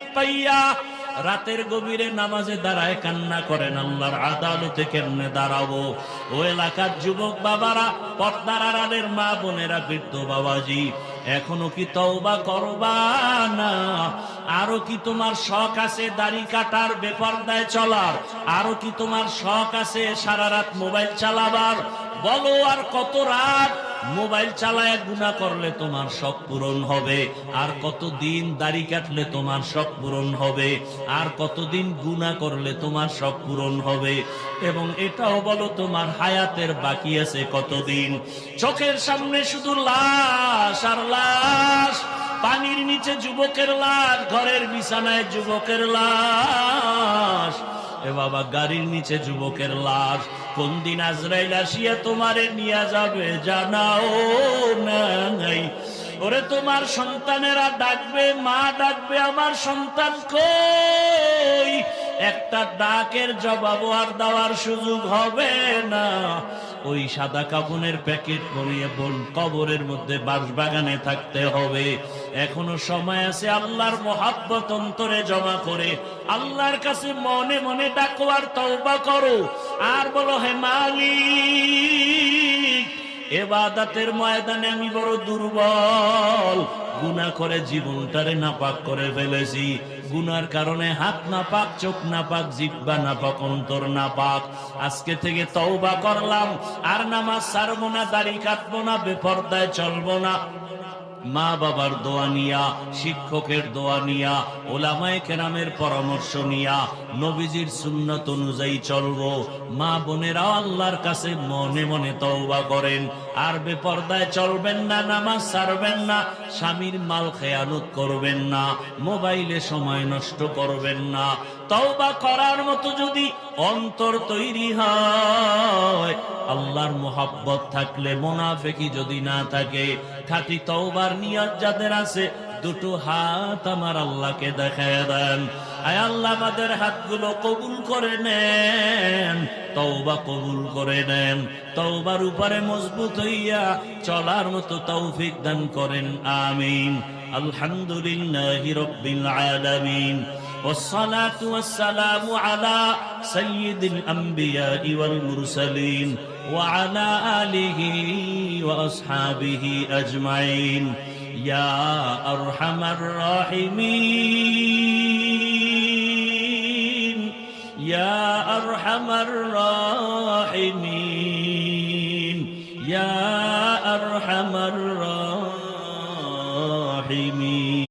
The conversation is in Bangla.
পাইয়া রাতের গভীরে নামাজে দাঁড়ায় কান্না করেন, আল্লাহর আদালতে কেমনে দাঁড়াবো। ও এলাকার যুবক বাবারা, পর্দার আড়ালের মা বোনেরা, বৃদ্ধ বাবাজি, এখনো কি তওবা করবা না? আরো কি তোমার শখ আছে দাড়ি কাটার, বেপরদায় চলার? আরো কি তোমার শখ আছে সারা রাত মোবাইল চালাবার? বলো, আর কত রাত মোবাইল চালায় গুনাহ করলে তোমার শখ পূরণ হবে? আর কতদিন দাড়ি কাটলে তোমার শখ পূরণ হবে? আর কতদিন গুনাহ করলে তোমার শখ পূরণ হবে? এবং এটাও বলো, তোমার হায়াতের বাকি আছে কতদিন? চোখের সামনে শুধু লাশ আর লাশ, পানির নিচে যুবকের লাশ, ঘরের বিছানায় যুবকের লাশ, এ বাবা গাড়ির নিচে যুবকের লাশ। কোন দিন আজরাইল আসিয়া তোমারে নিয়ে যাবে জানাও নাই। ওরে তোমার সন্তানেরা ডাকবে, মা ডাকবে, আমার সন্তান কই? একটা ডাকের জবাব আর দেওয়ার সুযোগ হবে না। ওই সাদা কাপনের প্যাকেট পরিয়ে কবরের মধ্যে বাঁশবাগানে থাকতে হবে। এখনো সময় আছে, আল্লাহর মহাব্বত অন্তরে জমা করে আল্লাহর কাছে মনে মনে ডাকো আর তওবা করো। আর বলো, হে মালিক, ইবাদতের ময়দানে আমি বড় দুর্বল, গুনাহ করে জীবনটারে নাপাক করে ফেলেছি। গুনার কারণে হাত নাপাক, চোখ নাপাক, জিহ্বা নাপাক, অন্তর নাপাক। আজকে থেকে তওবা করলাম, আর নামাজ ছাড়বো না, দাড়ি কাটবো না, বেপরদায় চলবো না। মা বাবার দোয়া নিয়া, শিক্ষকের দোয়া নিয়া, ওলামায়ে কেরামের পরামর্শ নিয়া নবীজির সুন্নাত অনুযায়ী চলবো। মা বোনেরা আল্লাহর কাছে মনে মনে তওবা করেন, আর বেপরদায় চলবেন না, নামাজ ছাড়বেন না, স্বামীর মাল খেয়ানত করবেন না, মোবাইলে সময় নষ্ট করবেন না। তওবা করার মতো যদি অন্তর তৈরি হয়, আল্লাহর মোহাব্বত থাকলে, মুনাফিকি যদি না থাকে, খাঁটি তওবার নিয়ত যাদের আছে, দুটো হাত আমার আল্লাহকে দেখায় দেন। আয় আল্লাহ, আমাদের হাতগুলো কবুল করে নেন, তওবা কবুল করে নেন, তওবার উপরে মজবুত হইয়া চলার মতো তৌফিক দান করেন, আমিন। আলহামদুলিল্লাহি রাব্বিল আলামিন, والصلاة والسلام على سيد الأنبياء والمرسلين وعلى آله وأصحابه أجمعين يا أرحم الراحمين يا أرحم الراحمين